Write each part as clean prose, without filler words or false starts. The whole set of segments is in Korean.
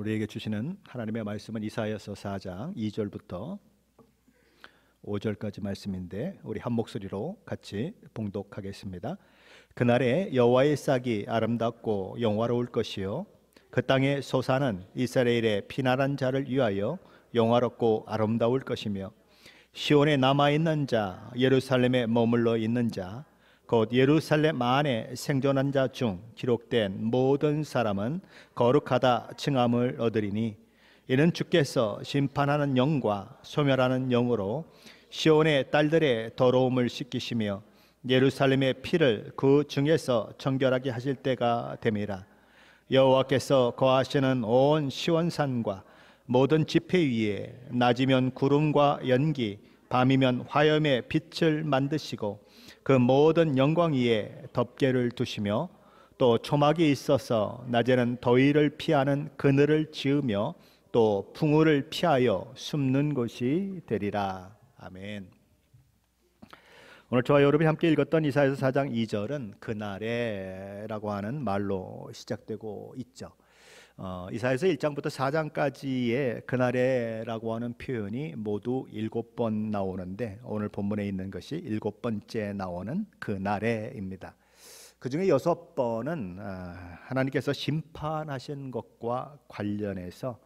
우리에게 주시는 하나님의 말씀은 이사야서 4장 2절부터 5절까지 말씀인데 우리 한 목소리로 같이 봉독하겠습니다. 그날에 여호와의 싹이 아름답고 영화로울 것이요 그 땅의 소사는 이스라엘의 피난한 자를 위하여 영화롭고 아름다울 것이며 시온에 남아있는 자 예루살렘에 머물러 있는 자 곧 예루살렘 안에 생존한 자 중 기록된 모든 사람은 거룩하다 칭함을 얻으리니 이는 주께서 심판하는 영과 소멸하는 영으로 시온의 딸들의 더러움을 씻기시며 예루살렘의 피를 그 중에서 정결하게 하실 때가 됨이라. 여호와께서 거하시는 온 시온산과 모든 지폐 위에 낮이면 구름과 연기 밤이면 화염의 빛을 만드시고 그 모든 영광 위에 덮개를 두시며 또 초막이 있어서 낮에는 더위를 피하는 그늘을 지으며 또 풍우를 피하여 숨는 곳이 되리라. 아멘. 오늘 저와 여러분이 함께 읽었던 이사야서 4장 2절은 그날에라고 하는 말로 시작되고 있죠. 이사야서 1장부터 4장까지의 그날에라고 하는 표현이 모두 7번 나오는데 오늘 본문에 있는 것이 7번째 나오는 그날에입니다. 그 중에 6번은 하나님께서 심판하신 것과 관련해서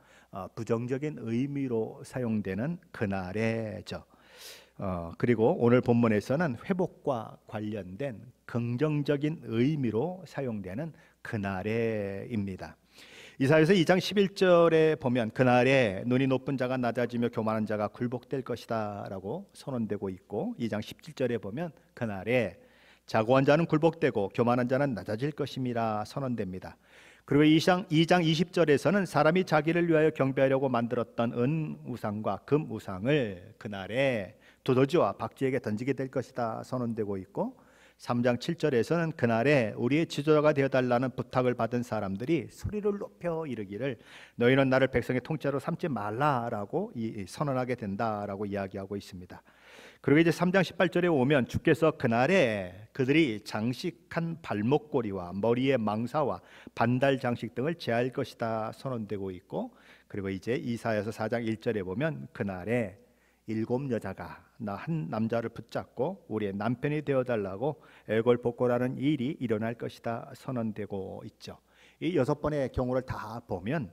부정적인 의미로 사용되는 그날에죠. 그리고 오늘 본문에서는 회복과 관련된 긍정적인 의미로 사용되는 그날에입니다. 이사야서 2장 11절에 보면 그날에 눈이 높은 자가 낮아지며 교만한 자가 굴복될 것이다 라고 선언되고 있고 2장 17절에 보면 그날에 자고한 자는 굴복되고 교만한 자는 낮아질 것임이라 선언됩니다. 그리고 2장 20절에서는 사람이 자기를 위하여 경배하려고 만들었던 은 우상과 금 우상을 그날에 두더지와 박쥐에게 던지게 될 것이다 선언되고 있고 3장 7절에서는 그날에 우리의 지도자가 되어달라는 부탁을 받은 사람들이 소리를 높여 이르기를 너희는 나를 백성의 통째로 삼지 말라라고 선언하게 된다라고 이야기하고 있습니다. 그리고 이제 3장 18절에 오면 주께서 그날에 그들이 장식한 발목고리와 머리에 망사와 반달 장식 등을 제할 것이다 선언되고 있고 그리고 이제 이사야서 4장 1절에 보면 그날에 7 여자가 나 한 남자를 붙잡고 우리의 남편이 되어달라고 애걸복걸하는 일이 일어날 것이다 선언되고 있죠. 이 6번의 경우를 다 보면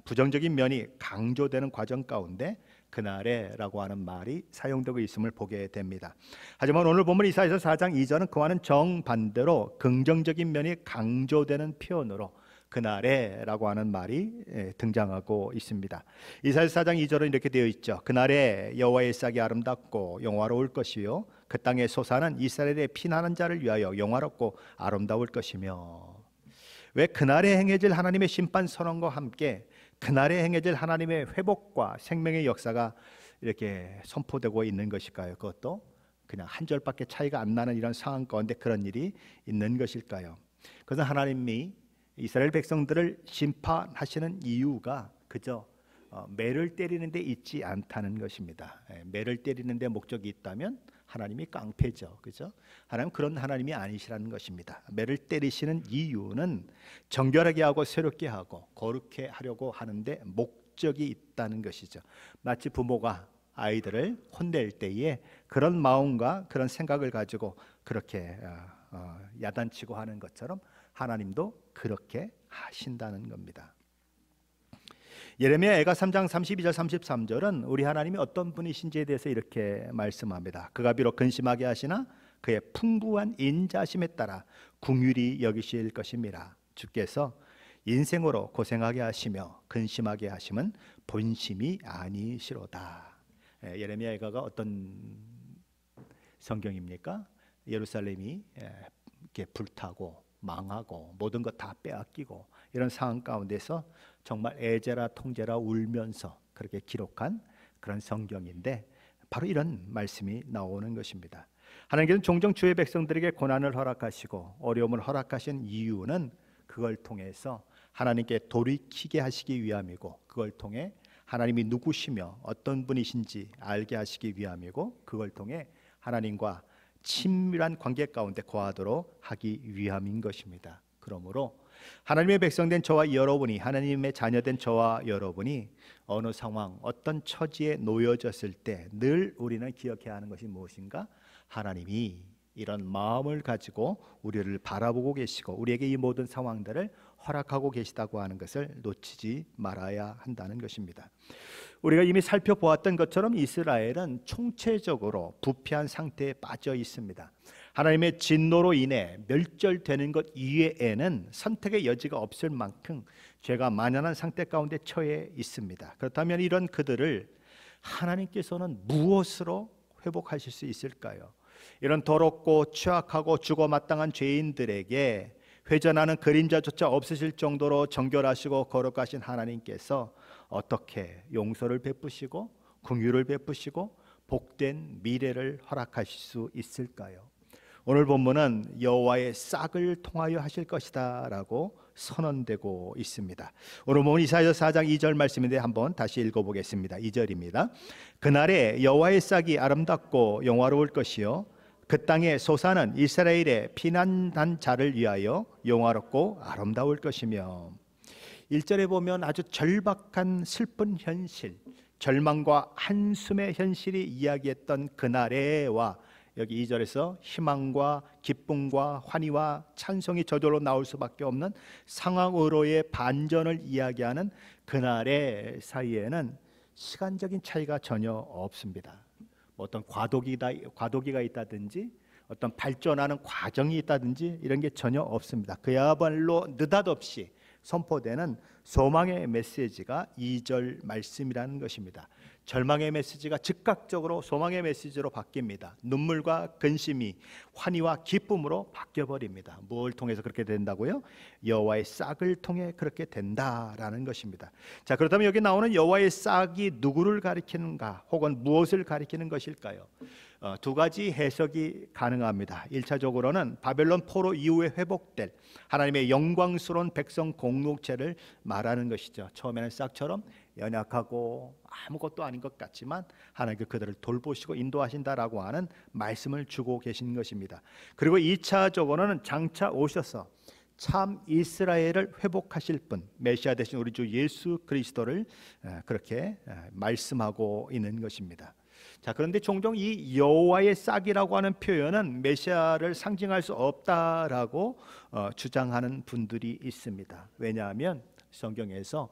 부정적인 면이 강조되는 과정 가운데 그날에라고 하는 말이 사용되고 있음을 보게 됩니다. 하지만 오늘 보면 이사야서 4장 2절은 그와는 정반대로 긍정적인 면이 강조되는 표현으로 그날에라고 하는 말이 등장하고 있습니다. 이사야서 4장 2절은 이렇게 되어 있죠. 그날에 여호와의 싹이 아름답고 영화로울 것이요 그 땅의 소사는 이스라엘의 피난한 자를 위하여 영화롭고 아름다울 것이며. 왜 그날에 행해질 하나님의 심판 선언과 함께 그날에 행해질 하나님의 회복과 생명의 역사가 이렇게 선포되고 있는 것일까요? 그것도 그냥 한 절밖에 차이가 안 나는 이런 상황 가운데 그런 일이 있는 것일까요? 그것은 하나님이 이스라엘 백성들을 심판하시는 이유가 그저 매를 때리는 데 있지 않다는 것입니다. 매를 때리는 데 목적이 있다면 하나님이 깡패죠. 그죠? 하나님 그런 하나님이 아니시라는 것입니다. 매를 때리시는 이유는 정결하게 하고 새롭게 하고 거룩해 하려고 하는데 목적이 있다는 것이죠. 마치 부모가 아이들을 혼낼 때에 그런 마음과 그런 생각을 가지고 그렇게 야단치고 하는 것처럼 하나님도 그렇게 하신다는 겁니다. 예레미야 3장 32절 33절은 우리 하나님이 어떤 분이신지에 대해서 이렇게 말씀합니다. 그가 비록 근심하게 하시나 그의 풍부한 인자심에 따라 긍휼히 여기실 것입니다. 주께서 인생으로 고생하게 하시며 근심하게 하심은 본심이 아니시로다. 예레미야 애가가 어떤 성경입니까? 예루살렘이 이렇게 불타고 망하고 모든 것 다 빼앗기고 이런 상황 가운데서 정말 애제라 통제라 울면서 그렇게 기록한 그런 성경인데 바로 이런 말씀이 나오는 것입니다. 하나님께서는 종종 주의 백성들에게 고난을 허락하시고 어려움을 허락하신 이유는 그걸 통해서 하나님께 돌이키게 하시기 위함이고 그걸 통해 하나님이 누구시며 어떤 분이신지 알게 하시기 위함이고 그걸 통해 하나님과 친밀한 관계 가운데 거하도록 하기 위함인 것입니다. 그러므로 하나님의 백성된 저와 여러분이, 하나님의 자녀된 저와 여러분이 어느 상황, 어떤 처지에 놓여졌을 때 늘 우리는 기억해야 하는 것이 무엇인가? 하나님이 이런 마음을 가지고 우리를 바라보고 계시고 우리에게 이 모든 상황들을 허락하고 계시다고 하는 것을 놓치지 말아야 한다는 것입니다. 우리가 이미 살펴보았던 것처럼 이스라엘은 총체적으로 부패한 상태에 빠져 있습니다. 하나님의 진노로 인해 멸절되는 것 이외에는 선택의 여지가 없을 만큼 죄가 만연한 상태 가운데 처해 있습니다. 그렇다면 이런 그들을 하나님께서는 무엇으로 회복하실 수 있을까요? 이런 더럽고 취악하고 죽어마땅한 죄인들에게 회전하는 그림자조차 없으실 정도로 정결하시고 거룩하신 하나님께서 어떻게 용서를 베푸시고 긍휼을 베푸시고 복된 미래를 허락하실 수 있을까요? 오늘 본문은 여호와의 싹을 통하여 하실 것이다 라고 선언되고 있습니다. 오늘 본문 이사야서 4장 2절 말씀인데 한번 다시 읽어보겠습니다. 2절입니다. 그날에 여호와의 싹이 아름답고 영화로울 것이요 그 땅의 소사는 이스라엘의 피난한 자를 위하여 영화롭고 아름다울 것이며. 1절에 보면 아주 절박한 슬픈 현실, 절망과 한숨의 현실이 이야기했던 그날에와 여기 2절에서 희망과 기쁨과 환희와 찬송이 저절로 나올 수밖에 없는 상황으로의 반전을 이야기하는 그날의 사이에는 시간적인 차이가 전혀 없습니다. 어떤 과도기가 있다든지 어떤 발전하는 과정이 있다든지 이런 게 전혀 없습니다. 그야말로 느닷없이 선포되는 소망의 메시지가 2절 말씀이라는 것입니다. 절망의 메시지가 즉각적으로 소망의 메시지로 바뀝니다. 눈물과 근심이 환희와 기쁨으로 바뀌어버립니다. 뭘 통해서 그렇게 된다고요? 여호와의 싹을 통해 그렇게 된다라는 것입니다. 자, 그렇다면 여기 나오는 여호와의 싹이 누구를 가리키는가 혹은 무엇을 가리키는 것일까요? 두 가지 해석이 가능합니다. 1차적으로는 바벨론 포로 이후에 회복될 하나님의 영광스러운 백성 공동체를 말하는 것이죠. 처음에는 싹처럼 연약하고 아무것도 아닌 것 같지만 하나님께 그들을 돌보시고 인도하신다라고 하는 말씀을 주고 계신 것입니다. 그리고 2차적으로는 장차 오셔서 참 이스라엘을 회복하실 분, 메시아 되신 우리 주 예수 그리스도를 그렇게 말씀하고 있는 것입니다. 자, 그런데 종종 이 여호와의 싹이라고 하는 표현은 메시아를 상징할 수 없다라고 주장하는 분들이 있습니다. 왜냐하면 성경에서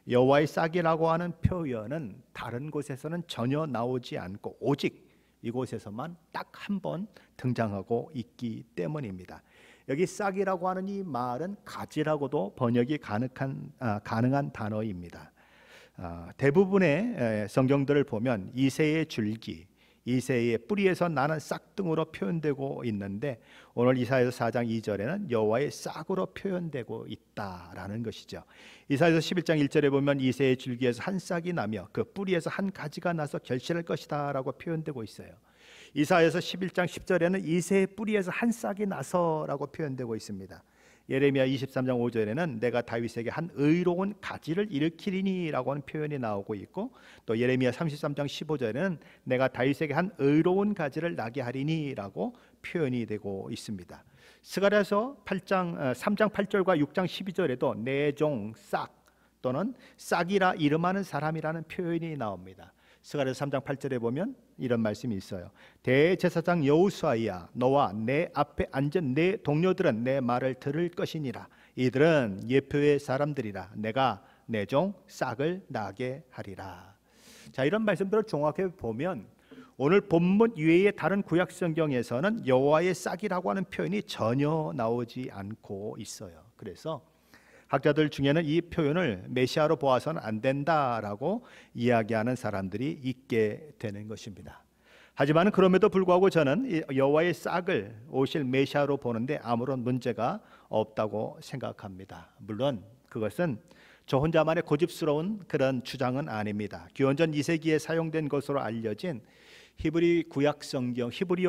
여호와의 싹이라고 하는 표현은 다른 곳에서는 전혀 나오지 않고 오직 이곳에서만 딱 한 번 등장하고 있기 때문입니다. 여기 싹이라고 하는 이 말은 가지라고도 번역이 가능한 단어입니다. 대부분의 성경들을 보면 이새의 줄기, 이새의 뿌리에서 나는 싹등으로 표현되고 있는데 오늘 이사야서 4장 2절에는 여호와의 싹으로 표현되고 있다라는 것이죠. 이사야서 11장 1절에 보면 이새의 줄기에서 한 싹이 나며 그 뿌리에서 한 가지가 나서 결실할 것이다 라고 표현되고 있어요. 이사야서 11장 10절에는 이새의 뿌리에서 한 싹이 나서라고 표현되고 있습니다. 예레미야 23장 5절에는 내가 다윗에게 한 의로운 가지를 일으키리니 라고 하는 표현이 나오고 있고 또 예레미야 33장 15절에는 내가 다윗에게 한 의로운 가지를 나게 하리니 라고 표현이 되고 있습니다. 스가랴서 3장 8절과 6장 12절에도 내 종 싹 또는 싹이라 이름하는 사람이라는 표현이 나옵니다. 스가랴서 3장 8절에 보면 이런 말씀이 있어요. 대제사장 여호수아야 너와 내 앞에 앉은 내 동료들은 내 말을 들을 것이니라. 이들은 예표의 사람들이라. 내가 내 종 싹을 나게 하리라. 자, 이런 말씀들을 종합해 보면 오늘 본문 이외의 다른 구약 성경에서는 여호와의 싹이라고 하는 표현이 전혀 나오지 않고 있어요. 그래서 학자들 중에는 이 표현을 메시아로 보아서는 안 된다라고 이야기하는 사람들이 있게 되는 것입니다. 하지만 그럼에도 불구하고 저는 여호와의 싹을 오실 메시아로 보는데 아무런 문제가 없다고 생각합니다. 물론 그것은 저 혼자만의 고집스러운 그런 주장은 아닙니다. 기원전 2세기에 사용된 것으로 알려진 히브리어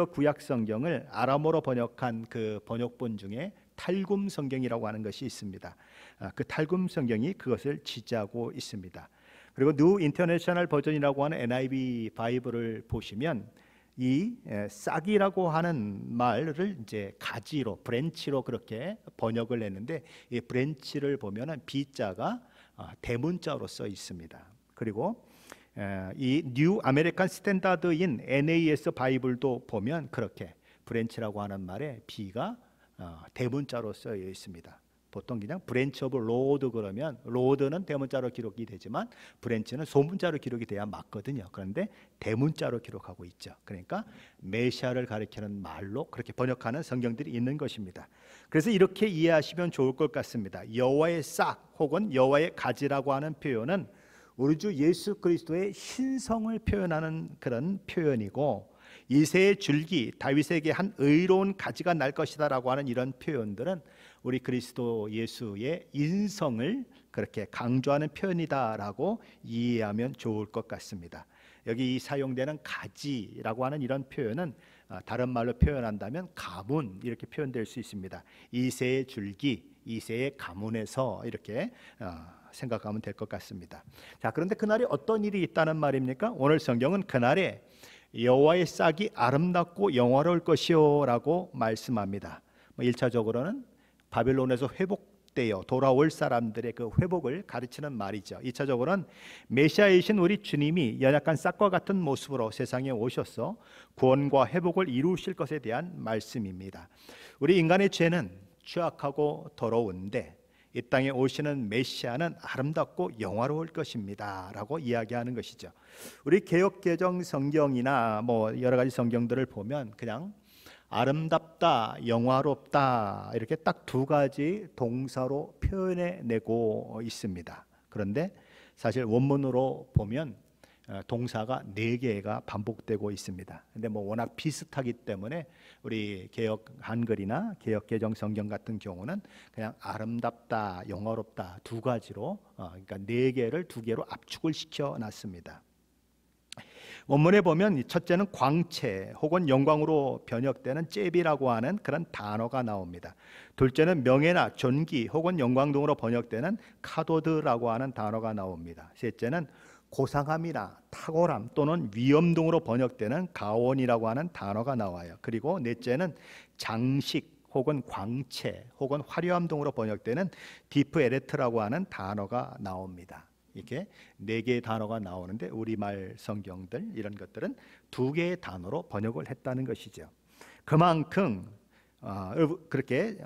구약 성경을 아람어로 번역한 그 번역본 중에 탈굼 성경이라고 하는 것이 있습니다. 그 탈굼 성경이 그것을 지지하고 있습니다. 그리고 뉴 인터내셔널 버전이라고 하는 NIV 바이블을 보시면 이 싹이라고 하는 말을 이제 가지로 브랜치로 그렇게 번역을 했는데 이 브랜치를 보면은 B자가 대문자로 써 있습니다. 그리고 이 뉴 아메리칸 스탠다드인 NAS 바이블도 보면 그렇게 브랜치라고 하는 말에 B가 대문자로 쓰여 있습니다. 보통 그냥 브랜치 오브 로드 그러면 로드는 대문자로 기록이 되지만 브랜치는 소문자로 기록이 돼야 맞거든요. 그런데 대문자로 기록하고 있죠. 그러니까 메시아를 가리키는 말로 그렇게 번역하는 성경들이 있는 것입니다. 그래서 이렇게 이해하시면 좋을 것 같습니다. 여호와의 싹 혹은 여호와의 가지라고 하는 표현은 우리 주 예수 그리스도의 신성을 표현하는 그런 표현이고, 이새의 줄기, 다윗에게 한 의로운 가지가 날 것이다라고 하는 이런 표현들은 우리 그리스도 예수의 인성을 그렇게 강조하는 표현이다라고 이해하면 좋을 것 같습니다. 여기 사용되는 가지라고 하는 이런 표현은 다른 말로 표현한다면 가문 이렇게 표현될 수 있습니다. 이새의 줄기, 이새의 가문에서 이렇게 생각하면 될 것 같습니다. 자, 그런데 그날에 어떤 일이 있다는 말입니까? 오늘 성경은 그날에 여호와의 싹이 아름답고 영화로울 것이요 라고 말씀합니다. 1차적으로는 바벨론에서 회복되어 돌아올 사람들의 그 회복을 가르치는 말이죠. 2차적으로는 메시아이신 우리 주님이 연약한 싹과 같은 모습으로 세상에 오셔서 구원과 회복을 이루실 것에 대한 말씀입니다. 우리 인간의 죄는 취약하고 더러운데 이 땅에 오시는 메시아는 아름답고 영화로울 것입니다 라고 이야기하는 것이죠. 우리 개역개정 성경이나 여러 가지 성경들을 보면 그냥 아름답다, 영화롭다 이렇게 딱 두 가지 동사로 표현해내고 있습니다. 그런데 사실 원문으로 보면 동사가 4개가 반복되고 있습니다. 근데 워낙 비슷하기 때문에 우리 개역 한글이나 개역 개정 성경 같은 경우는 그냥 아름답다, 영화롭다 두 가지로 그러니까 4개를 2개로 압축을 시켜 놨습니다. 원문에 보면 첫째는 광채 혹은 영광으로 번역되는 잽이라고 하는 그런 단어가 나옵니다. 둘째는 명예나 존귀 혹은 영광 등으로 번역되는 카도드라고 하는 단어가 나옵니다. 셋째는 고상함이나 탁월함 또는 위엄 등으로 번역되는 가온이라고 하는 단어가 나와요. 그리고 넷째는 장식 혹은 광채 혹은 화려함 등으로 번역되는 디프에레트라고 하는 단어가 나옵니다. 이렇게 4개의 단어가 나오는데 우리말 성경들 이런 것들은 2개의 단어로 번역을 했다는 것이죠. 그만큼 그렇게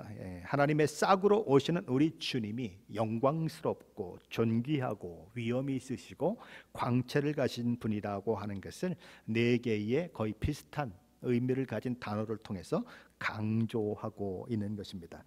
하나님의 싹으로 오시는 우리 주님이 영광스럽고 존귀하고 위엄이 있으시고 광채를 가진 분이라고 하는 것을 4개의 거의 비슷한 의미를 가진 단어를 통해서 강조하고 있는 것입니다.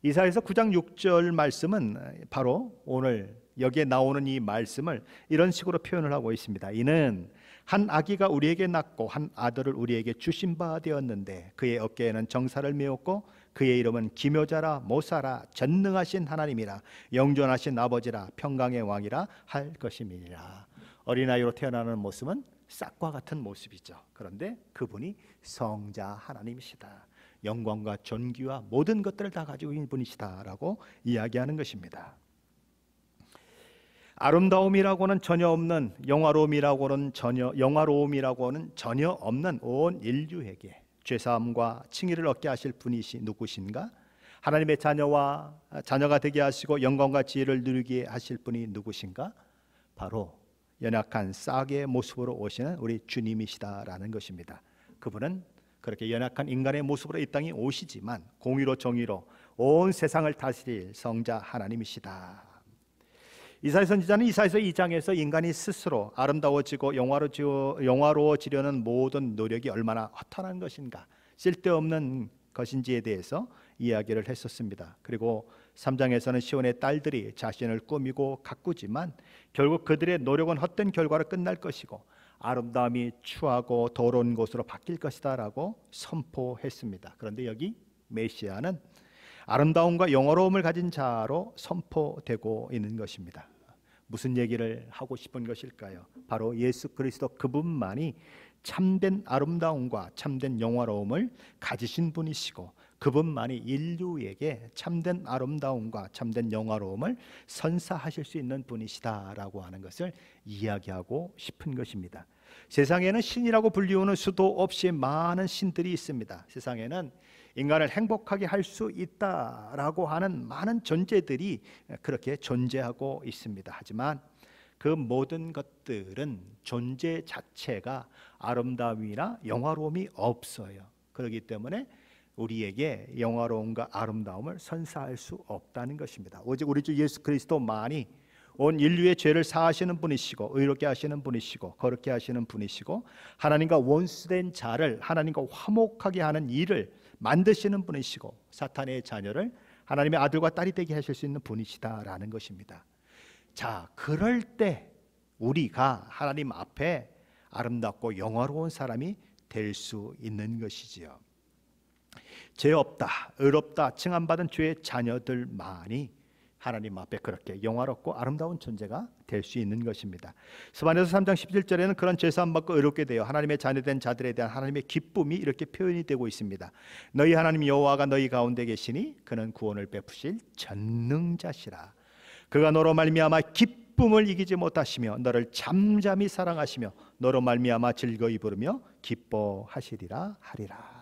이사야서 9장 6절 말씀은 바로 오늘 여기에 나오는 이 말씀을 이런 식으로 표현을 하고 있습니다. 이는 한 아기가 우리에게 낳고 한 아들을 우리에게 주신 바 되었는데 그의 어깨에는 정사를 메었고 그의 이름은 기묘자라 모사라 전능하신 하나님이라 영존하신 아버지라 평강의 왕이라 할 것임이니라. 어린아이로 태어나는 모습은 싹과 같은 모습이죠. 그런데 그분이 성자 하나님이시다. 영광과 존귀와 모든 것들을 다 가지고 있는 분이시다라고 이야기하는 것입니다. 아름다움이라고는 전혀 없는 영화로움이라고는 전혀 없는 온 인류에게 죄사함과 칭의를 얻게 하실 분이시 누구신가? 하나님의 자녀가 되게 하시고 영광과 지혜를 누리게 하실 분이 누구신가? 바로 연약한 싹의 모습으로 오시는 우리 주님이시다라는 것입니다. 그분은 그렇게 연약한 인간의 모습으로 이 땅에 오시지만 공의로 정의로 온 세상을 다스릴 성자 하나님이시다. 이사야 선지자는 이사야서 2장에서 인간이 스스로 아름다워지고 영화로워지려는 모든 노력이 얼마나 허탄한 것인가, 쓸데없는 것인지에 대해서 이야기를 했었습니다. 그리고 3장에서는 시온의 딸들이 자신을 꾸미고 가꾸지만 결국 그들의 노력은 헛된 결과로 끝날 것이고 아름다움이 추하고 더러운 곳으로 바뀔 것이다 라고 선포했습니다. 그런데 여기 메시아는 아름다움과 영화로움을 가진 자로 선포되고 있는 것입니다. 무슨 얘기를 하고 싶은 것일까요? 바로 예수 그리스도 그분만이 참된 아름다움과 참된 영화로움을 가지신 분이시고 그분만이 인류에게 참된 아름다움과 참된 영화로움을 선사하실 수 있는 분이시다라고 하는 것을 이야기하고 싶은 것입니다. 세상에는 신이라고 불리우는 수도 없이 많은 신들이 있습니다. 세상에는 인간을 행복하게 할 수 있다라고 하는 많은 존재들이 그렇게 존재하고 있습니다. 하지만 그 모든 것들은 존재 자체가 아름다움이나 영화로움이 없어요. 그렇기 때문에 우리에게 영화로움과 아름다움을 선사할 수 없다는 것입니다. 오직 우리 주 예수 그리스도만이 온 인류의 죄를 사하시는 분이시고 의롭게 하시는 분이시고 거룩게 하시는 분이시고 하나님과 원수된 자를 하나님과 화목하게 하는 일을 만드시는 분이시고 사탄의 자녀를 하나님의 아들과 딸이 되게 하실 수 있는 분이시다라는 것입니다. 자, 그럴 때 우리가 하나님 앞에 아름답고 영화로운 사람이 될 수 있는 것이지요. 죄 없다, 의롭다 칭함받은 주의 자녀들만이 하나님 앞에 그렇게 영화롭고 아름다운 존재가 될 수 있는 것입니다. 스바냐서 3장 17절에는 그런 죄사함 받고 의롭게 되어 하나님의 자녀된 자들에 대한 하나님의 기쁨이 이렇게 표현이 되고 있습니다. 너희 하나님 여호와가 너희 가운데 계시니 그는 구원을 베푸실 전능자시라. 그가 너로 말미암아 기쁨을 이기지 못하시며 너를 잠잠히 사랑하시며 너로 말미암아 즐거이 부르며 기뻐하시리라 하리라.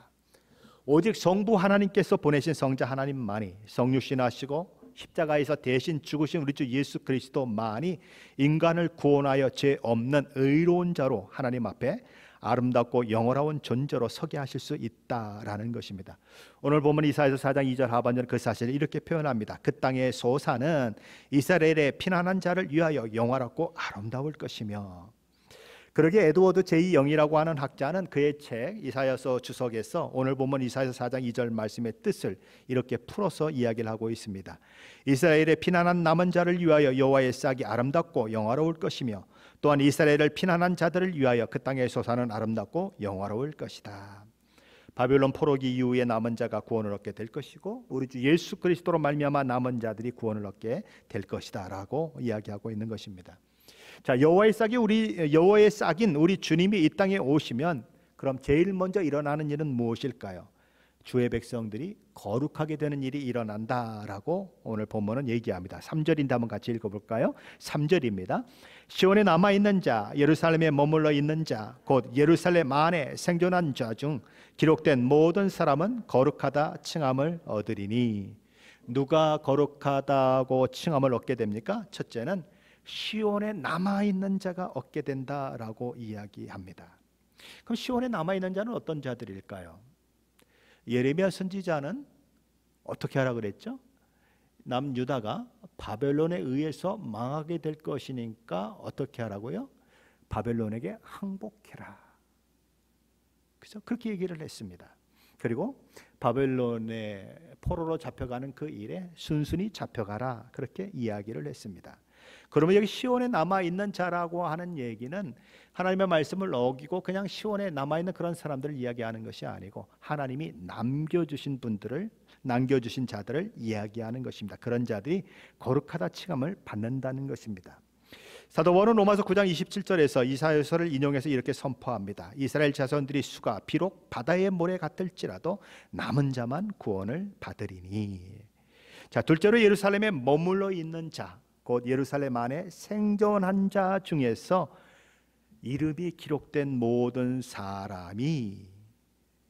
오직 성부 하나님께서 보내신 성자 하나님만이 성육신하시고 십자가에서 대신 죽으신 우리 주 예수 그리스도만이 인간을 구원하여 죄 없는 의로운 자로 하나님 앞에 아름답고 영원한 존재로 서게 하실 수 있다라는 것입니다. 오늘 보면 이사야서 4장 2절 하반절 그 사실을 이렇게 표현합니다. 그 땅의 소사는 이스라엘의 피난한 자를 위하여 영원하고 아름다울 것이며. 그러게 에드워드 제이 영이라고 하는 학자는 그의 책 이사야서 주석에서 오늘 보면 이사야서 4장 2절 말씀의 뜻을 이렇게 풀어서 이야기를 하고 있습니다. 이스라엘의 피난한 남은 자를 위하여 여호와의 싹이 아름답고 영화로울 것이며 또한 이스라엘을 피난한 자들을 위하여 그 땅의 소사는 아름답고 영화로울 것이다. 바벨론 포로기 이후에 남은 자가 구원을 얻게 될 것이고 우리 주 예수 그리스도로 말미암아 남은 자들이 구원을 얻게 될 것이다라고 이야기하고 있는 것입니다. 자, 여호와의 싹인 우리 주님이 이 땅에 오시면 그럼 제일 먼저 일어나는 일은 무엇일까요? 주의 백성들이 거룩하게 되는 일이 일어난다라고 오늘 본문은 얘기합니다. 3절인데 한번 같이 읽어볼까요? 3절입니다. 시온에 남아있는 자, 예루살렘에 머물러 있는 자, 곧 예루살렘 안에 생존한 자 중 기록된 모든 사람은 거룩하다 칭함을 얻으리니. 누가 거룩하다고 칭함을 얻게 됩니까? 첫째는 시온에 남아있는 자가 얻게 된다라고 이야기합니다. 그럼 시온에 남아있는 자는 어떤 자들일까요? 예레미야 선지자는 어떻게 하라 그랬죠? 남유다가 바벨론에 의해서 망하게 될 것이니까 어떻게 하라고요? 바벨론에게 항복해라. 그래서 그렇게 얘기를 했습니다. 그리고 바벨론의 포로로 잡혀가는 그 일에 순순히 잡혀가라 그렇게 이야기를 했습니다. 그러면 여기 시온에 남아있는 자라고 하는 얘기는 하나님의 말씀을 어기고 그냥 시온에 남아있는 그런 사람들을 이야기하는 것이 아니고 하나님이 남겨주신 자들을 이야기하는 것입니다. 그런 자들이 거룩하다 칭함을 받는다는 것입니다. 사도 바울은 로마서 9장 27절에서 이사야서를 인용해서 이렇게 선포합니다. 이스라엘 자손들이 수가 비록 바다의 모래 같을지라도 남은 자만 구원을 받으리니. 자, 둘째로 예루살렘에 머물러 있는 자, 곧 예루살렘 안에 생존한 자 중에서 이름이 기록된 모든 사람이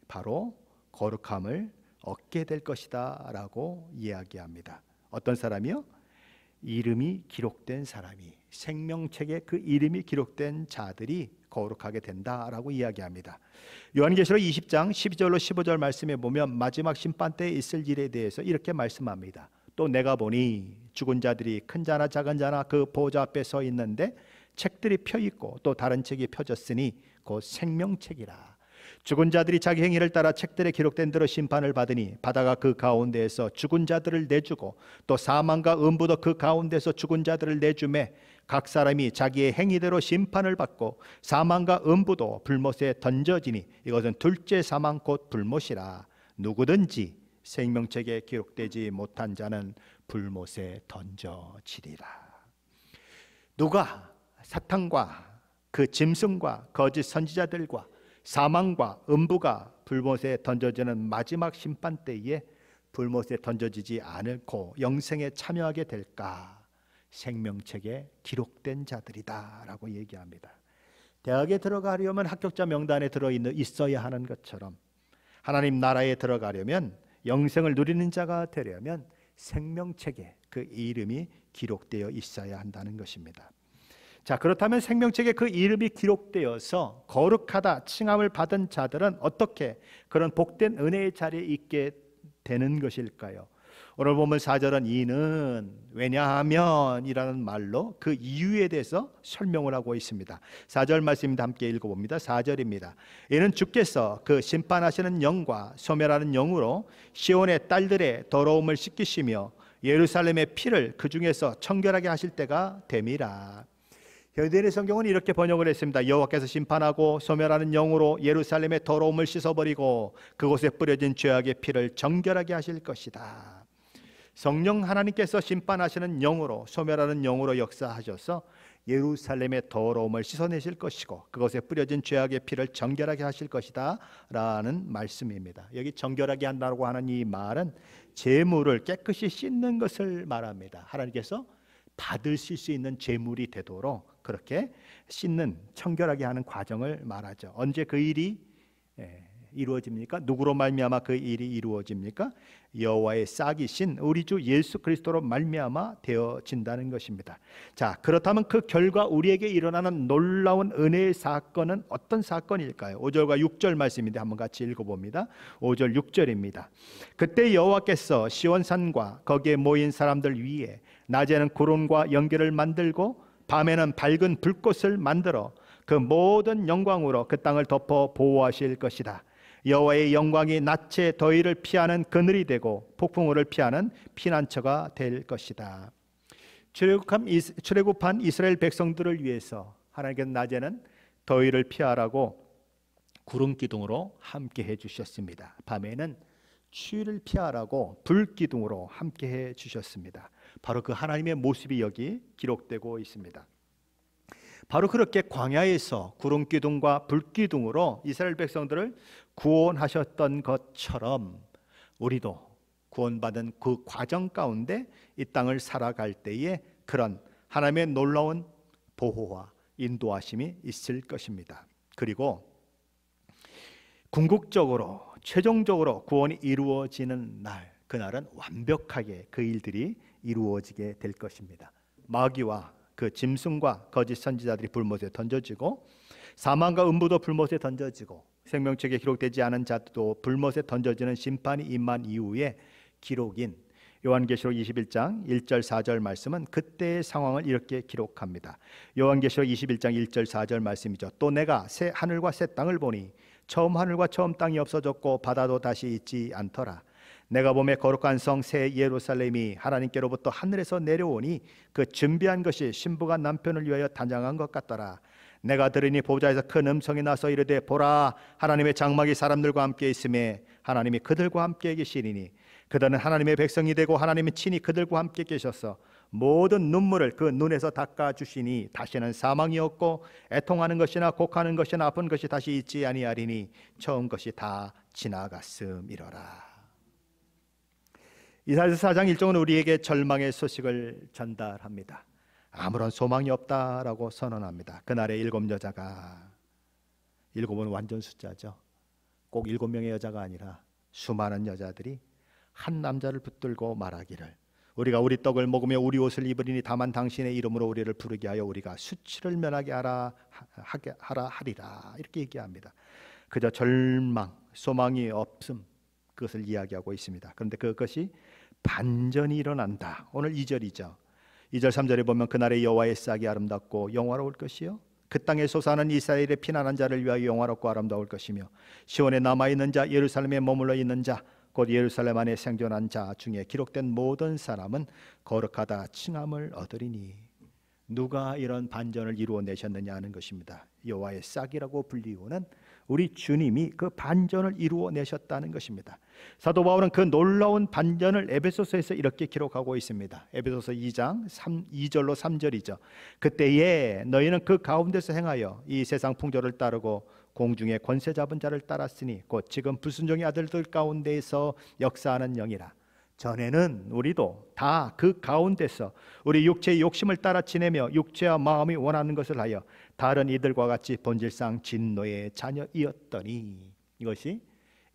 바로 거룩함을 얻게 될 것이다 라고 이야기합니다. 어떤 사람이요? 이름이 기록된 사람이, 생명책에 그 이름이 기록된 자들이 거룩하게 된다라고 이야기합니다. 요한계시록 20장 12절로 15절 말씀에 보면 마지막 심판 때에 있을 일에 대해서 이렇게 말씀합니다. 또 내가 보니 죽은 자들이 큰 자나 작은 자나 그 보좌 앞에 서 있는데 책들이 펴 있고 또 다른 책이 펴졌으니 곧 생명책이라. 죽은 자들이 자기 행위를 따라 책들에 기록된 대로 심판을 받으니 바다가 그 가운데에서 죽은 자들을 내주고 또 사망과 음부도 그 가운데서 죽은 자들을 내주매 각 사람이 자기의 행위대로 심판을 받고 사망과 음부도 불못에 던져지니 이것은 둘째 사망 곧 불못이라. 누구든지 생명책에 기록되지 못한 자는 불못에 던져지리라. 누가 사탄과 그 짐승과 거짓 선지자들과 사망과 음부가 불못에 던져지는 마지막 심판 때에 불못에 던져지지 않고 영생에 참여하게 될까? 생명책에 기록된 자들이다 라고 얘기합니다. 대학에 들어가려면 합격자 명단에 있어야 하는 것처럼 하나님 나라에 들어가려면 영생을 누리는 자가 되려면 생명책에 그 이름이 기록되어 있어야 한다는 것입니다. 자, 그렇다면 생명책에 그 이름이 기록되어서 거룩하다 칭함을 받은 자들은 어떻게 그런 복된 은혜의 자리에 있게 되는 것일까요? 오늘 보면 4절은 이는 왜냐하면 이라는 말로 그 이유에 대해서 설명을 하고 있습니다. 4절 말씀입니다. 함께 읽어봅니다. 4절입니다. 이는 주께서 그 심판하시는 영과 소멸하는 영으로 시온의 딸들의 더러움을 씻기시며 예루살렘의 피를 그 중에서 청결하게 하실 때가 됨이라. 현대인의 성경은 이렇게 번역을 했습니다. 여호와께서 심판하고 소멸하는 영으로 예루살렘의 더러움을 씻어버리고 그곳에 뿌려진 죄악의 피를 정결하게 하실 것이다. 성령 하나님께서 심판하시는 영으로 소멸하는 영으로 역사하셔서 예루살렘의 더러움을 씻어내실 것이고 그것에 뿌려진 죄악의 피를 정결하게 하실 것이다 라는 말씀입니다. 여기 정결하게 한다고 하는 이 말은 제물을 깨끗이 씻는 것을 말합니다. 하나님께서 받으실 수 있는 제물이 되도록 그렇게 씻는 청결하게 하는 과정을 말하죠. 언제 그 일이 이루어집니까? 누구로 말미암아 그 일이 이루어집니까? 여호와의 싹이신 우리 주 예수 그리스도로 말미암아 되어진다는 것입니다. 자, 그렇다면 그 결과 우리에게 일어나는 놀라운 은혜의 사건은 어떤 사건일까요? 5절과 6절 말씀인데 한번 같이 읽어봅니다. 5절 6절입니다. 그때 여호와께서 시온산과 거기에 모인 사람들 위에 낮에는 구름과 연기를 만들고 밤에는 밝은 불꽃을 만들어 그 모든 영광으로 그 땅을 덮어 보호하실 것이다. 여호와의 영광이 낮에 더위를 피하는 그늘이 되고 폭풍우를 피하는 피난처가 될 것이다. 출애굽한 이스라엘 백성들을 위해서 하나님께서 낮에는 더위를 피하라고 구름 기둥으로 함께 해주셨습니다. 밤에는 추위를 피하라고 불 기둥으로 함께 해주셨습니다. 바로 그 하나님의 모습이 여기 기록되고 있습니다. 바로 그렇게 광야에서 구름 기둥과 불 기둥으로 이스라엘 백성들을 구원하셨던 것처럼 우리도 구원받은 그 과정 가운데 이 땅을 살아갈 때에 그런 하나님의 놀라운 보호와 인도하심이 있을 것입니다. 그리고 궁극적으로 최종적으로 구원이 이루어지는 날, 그날은 완벽하게 그 일들이 이루어지게 될 것입니다. 마귀와 그 짐승과 거짓 선지자들이 불못에 던져지고 사망과 음부도 불못에 던져지고 생명책에 기록되지 않은 자도 불못에 던져지는 심판이 임한 이후에 기록인 요한계시록 21장 1절 4절 말씀은 그때의 상황을 이렇게 기록합니다. 요한계시록 21장 1절 4절 말씀이죠. 또 내가 새 하늘과 새 땅을 보니 처음 하늘과 처음 땅이 없어졌고 바다도 다시 있지 않더라. 내가 보매 거룩한 성 새 예루살렘이 하나님께로부터 하늘에서 내려오니 그 준비한 것이 신부가 남편을 위하여 단장한 것 같더라. 내가 들으니 보좌에서 큰 음성이 나서 이르되 보라 하나님의 장막이 사람들과 함께 있음에 하나님이 그들과 함께 계시리니 그들은 하나님의 백성이 되고 하나님이 친히 그들과 함께 계셔서 모든 눈물을 그 눈에서 닦아주시니 다시는 사망이 없고 애통하는 것이나 곡하는 것이나 아픈 것이 다시 있지 아니하리니 처음 것이 다 지나갔음이로라. 이사야서 4장 1절은 우리에게 절망의 소식을 전달합니다. 아무런 소망이 없다라고 선언합니다. 그날의 7 여자가 7은 완전 숫자죠. 꼭 7명의 여자가 아니라 수많은 여자들이 한 남자를 붙들고 말하기를 우리가 우리 떡을 먹으며 우리 옷을 입으리니 다만 당신의 이름으로 우리를 부르게 하여 우리가 수치를 면하게 하라 하리라 이렇게 얘기합니다. 그저 절망, 소망이 없음 그것을 이야기하고 있습니다. 그런데 그것이 반전이 일어난다. 오늘 2절이죠. 2절 3절에 보면 그날의 여호와의 싹이 아름답고 영화로울 것이요 그 땅에 솟아나는 이스라엘의 피난한 자를 위하여 영화롭고 아름다울 것이며 시온에 남아있는 자 예루살렘에 머물러 있는 자 곧 예루살렘 안에 생존한 자 중에 기록된 모든 사람은 거룩하다 칭함을 얻으리니. 누가 이런 반전을 이루어내셨느냐 하는 것입니다. 여호와의 싹이라고 불리우는 우리 주님이 그 반전을 이루어내셨다는 것입니다. 사도 바울은 그 놀라운 반전을 에베소서에서 이렇게 기록하고 있습니다. 에베소서 2장 2절로 3절이죠. 그때에 너희는 그 가운데서 행하여 이 세상 풍조를 따르고 공중의 권세 잡은 자를 따랐으니 곧 지금 불순종의 아들들 가운데에서 역사하는 영이라. 전에는 우리도 다 그 가운데서 우리 육체의 욕심을 따라 지내며 육체와 마음이 원하는 것을 하여 다른 이들과 같이 본질상 진노의 자녀이었더니, 이것이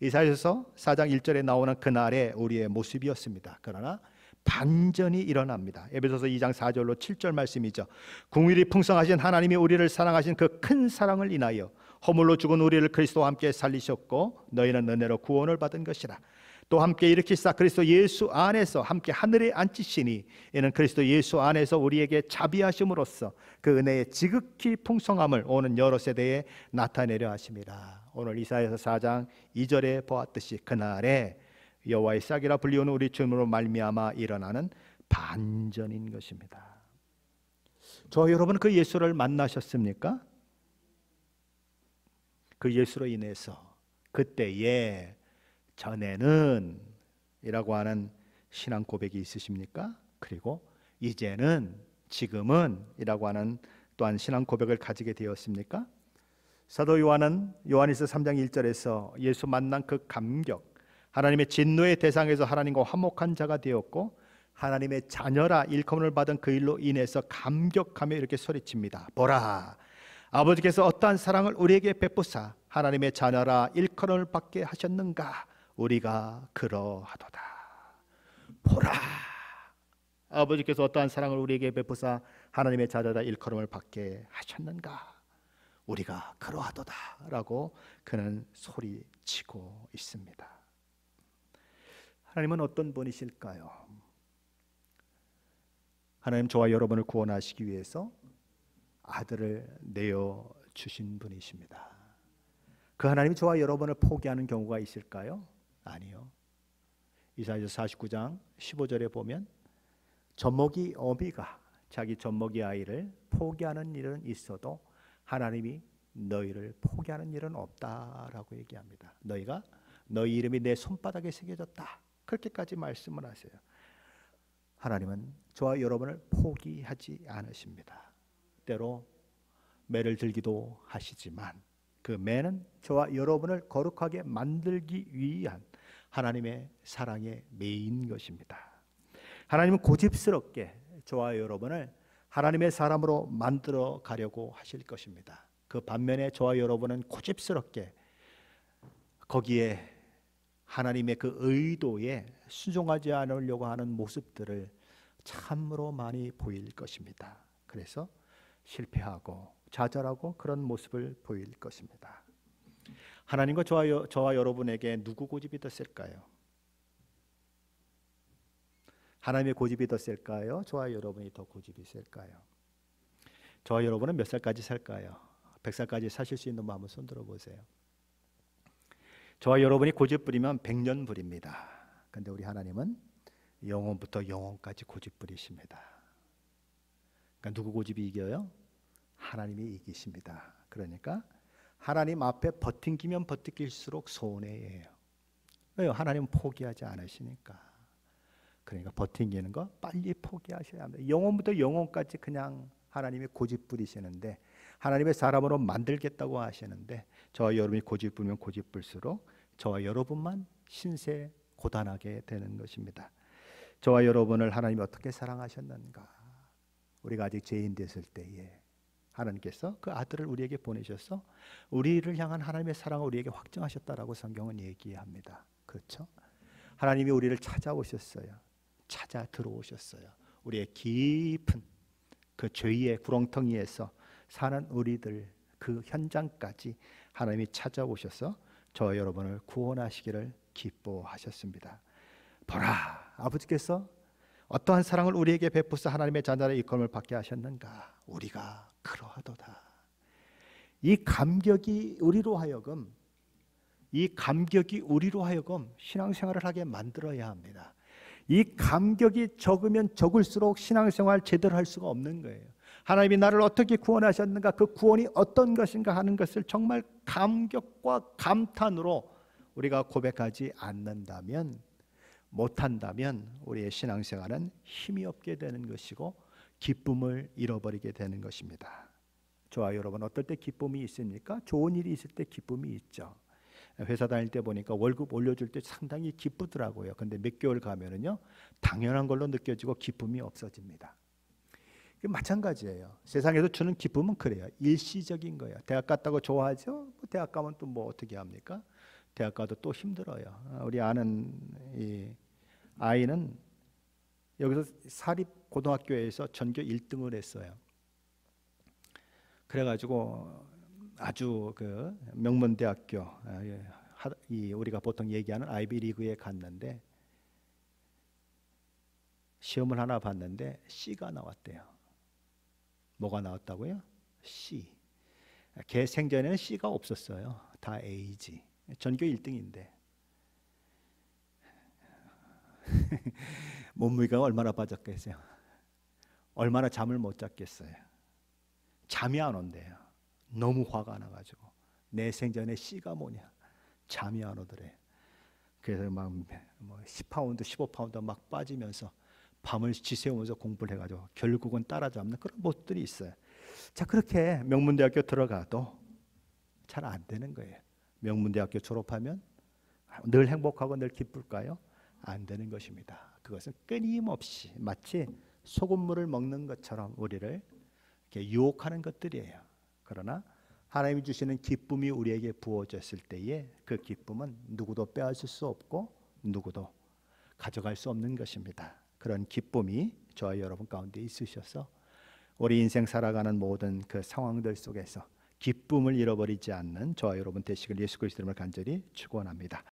이사야서 4장 1절에 나오는 그날의 우리의 모습이었습니다. 그러나 반전이 일어납니다. 에베소서 2장 4절로 7절 말씀이죠. 긍휼이 풍성하신 하나님이 우리를 사랑하신 그 큰 사랑을 인하여 허물로 죽은 우리를 그리스도와 함께 살리셨고 너희는 은혜로 구원을 받은 것이라. 또 함께 일으키사 그리스도 예수 안에서 함께 하늘에 앉히시니 이는 그리스도 예수 안에서 우리에게 자비하심으로써 그 은혜의 지극히 풍성함을 오는 여러 세대에 나타내려 하심이라. 오늘 이사야서 4장 2절에 보았듯이 그날에 여호와의 싹이라 불리우는 우리 주님으로 말미암아 일어나는 반전인 것입니다. 저 여러분, 그 예수를 만나셨습니까? 그 예수로 인해서 그때에 전에는 이라고 하는 신앙 고백이 있으십니까? 그리고 이제는, 지금은 이라고 하는 또한 신앙 고백을 가지게 되었습니까? 사도 요한은 요한일서 3장 1절에서 예수 만난 그 감격, 하나님의 진노의 대상에서 하나님과 화목한 자가 되었고 하나님의 자녀라 일컬음을 받은 그 일로 인해서 감격하며 이렇게 소리칩니다. 보라, 아버지께서 어떠한 사랑을 우리에게 베푸사 하나님의 자녀라 일컬음을 받게 하셨는가? 우리가 그러하도다. 보라, 아버지께서 어떠한 사랑을 우리에게 베푸사 하나님의 자녀라 일컬음을 받게 하셨는가? 우리가 그러하도다 라고 그는 소리치고 있습니다. 하나님은 어떤 분이실까요? 하나님 저와 여러분을 구원하시기 위해서 아들을 내어주신 분이십니다. 그 하나님이 저와 여러분을 포기하는 경우가 있을까요? 아니요. 이사야서 49장 15절에 보면 젖먹이 어미가 자기 젖먹이 아이를 포기하는 일은 있어도 하나님이 너희를 포기하는 일은 없다라고 얘기합니다. 너희 이름이 내 손바닥에 새겨졌다, 그렇게까지 말씀을 하세요. 하나님은 저와 여러분을 포기하지 않으십니다. 때로 매를 들기도 하시지만 그 매는 저와 여러분을 거룩하게 만들기 위한 하나님의 사랑의 매인 것입니다. 하나님은 고집스럽게 저와 여러분을 하나님의 사람으로 만들어 가려고 하실 것입니다. 그 반면에 저와 여러분은 고집스럽게 거기에 하나님의 그 의도에 순종하지 않으려고 하는 모습들을 참으로 많이 보일 것입니다. 그래서 실패하고 좌절하고 그런 모습을 보일 것입니다. 하나님과 저와 여러분에게 누구 고집이 더 셀까요? 하나님의 고집이 더 셀까요? 저와 여러분이 더 고집이 셀까요? 저와 여러분은 몇 살까지 살까요? 100살까지 사실 수 있는 분 한번 손 들어보세요. 저와 여러분이 고집 부리면 100년 부립니다. 그런데 우리 하나님은 영원부터 영원까지 고집 부리십니다. 그러니까 누구 고집이 이겨요? 하나님이 이기십니다. 그러니까 하나님 앞에 버팅기면 버팅길수록 손해예요. 왜요? 하나님은 포기하지 않으시니까. 그러니까 버팅기는 거 빨리 포기하셔야 합니다. 영원부터 영원까지 그냥 하나님이 고집 부리시는데, 하나님의 사람으로 만들겠다고 하시는데 저와 여러분이 고집 부리면 고집 불수록 저와 여러분만 신세 고단하게 되는 것입니다. 저와 여러분을 하나님이 어떻게 사랑하셨는가? 우리가 아직 죄인 됐을 때에 하나님께서 그 아들을 우리에게 보내셔서 우리를 향한 하나님의 사랑을 우리에게 확증하셨다라고 성경은 얘기합니다. 그렇죠? 하나님이 우리를 찾아오셨어요. 찾아 들어오셨어요. 우리의 깊은 그 죄의 구렁텅이에서 사는 우리들 그 현장까지 하나님이 찾아오셔서 저와 여러분을 구원하시기를 기뻐하셨습니다. 보라, 아버지께서 어떠한 사랑을 우리에게 베푸사 하나님의 자녀의 일컬음을 받게 하셨는가? 우리가 그러하도다. 이 감격이 우리로 하여금 신앙생활을 하게 만들어야 합니다. 이 감격이 적으면 적을수록 신앙생활 제대로 할 수가 없는 거예요. 하나님이 나를 어떻게 구원하셨는가, 그 구원이 어떤 것인가 하는 것을 정말 감격과 감탄으로 우리가 고백하지 않는다면, 못한다면 우리의 신앙생활은 힘이 없게 되는 것이고 기쁨을 잃어버리게 되는 것입니다. 저와 여러분, 어떨 때 기쁨이 있습니까? 좋은 일이 있을 때 기쁨이 있죠. 회사 다닐 때 보니까 월급 올려줄 때 상당히 기쁘더라고요. 근데 몇 개월 가면은요, 당연한 걸로 느껴지고 기쁨이 없어집니다. 마찬가지예요. 세상에서 주는 기쁨은 그래요. 일시적인 거예요. 대학 갔다고 좋아하죠? 뭐 대학 가면 또 뭐 어떻게 합니까? 대학 가도 또 힘들어요. 우리 아는 이 아이는 여기서 사립 고등학교에서 전교 1등을 했어요. 그래가지고 아주 그 명문대학교, 이 우리가 보통 얘기하는 아이비리그에 갔는데 시험을 하나 봤는데 C가 나왔대요. 뭐가 나왔다고요? C. 걔 생전에는 C가 없었어요. 다 A지. 전교 1등인데. 몸무게가 얼마나 빠졌겠어요? 얼마나 잠을 못 잤겠어요? 잠이 안 온대요. 너무 화가 나가지고. 내 생전에 C가 뭐냐? 잠이 안 오더래. 그래서 막 10파운드, 15파운드 막 빠지면서 밤을 지새우면서 공부를 해가지고 결국은 따라잡는 그런 모습들이 있어요. 자, 그렇게 명문대학교 들어가도 잘 안 되는 거예요. 명문대학교 졸업하면 늘 행복하고 늘 기쁠까요? 안 되는 것입니다. 그것은 끊임없이 마치 소금물을 먹는 것처럼 우리를 이렇게 유혹하는 것들이에요. 그러나 하나님이 주시는 기쁨이 우리에게 부어졌을 때에 그 기쁨은 누구도 빼앗을 수 없고 누구도 가져갈 수 없는 것입니다. 그런 기쁨이 저와 여러분 가운데 있으셔서 우리 인생 살아가는 모든 그 상황들 속에서 기쁨을 잃어버리지 않는 저와 여러분 되시길 예수 그리스도 이름으로 간절히 축원합니다.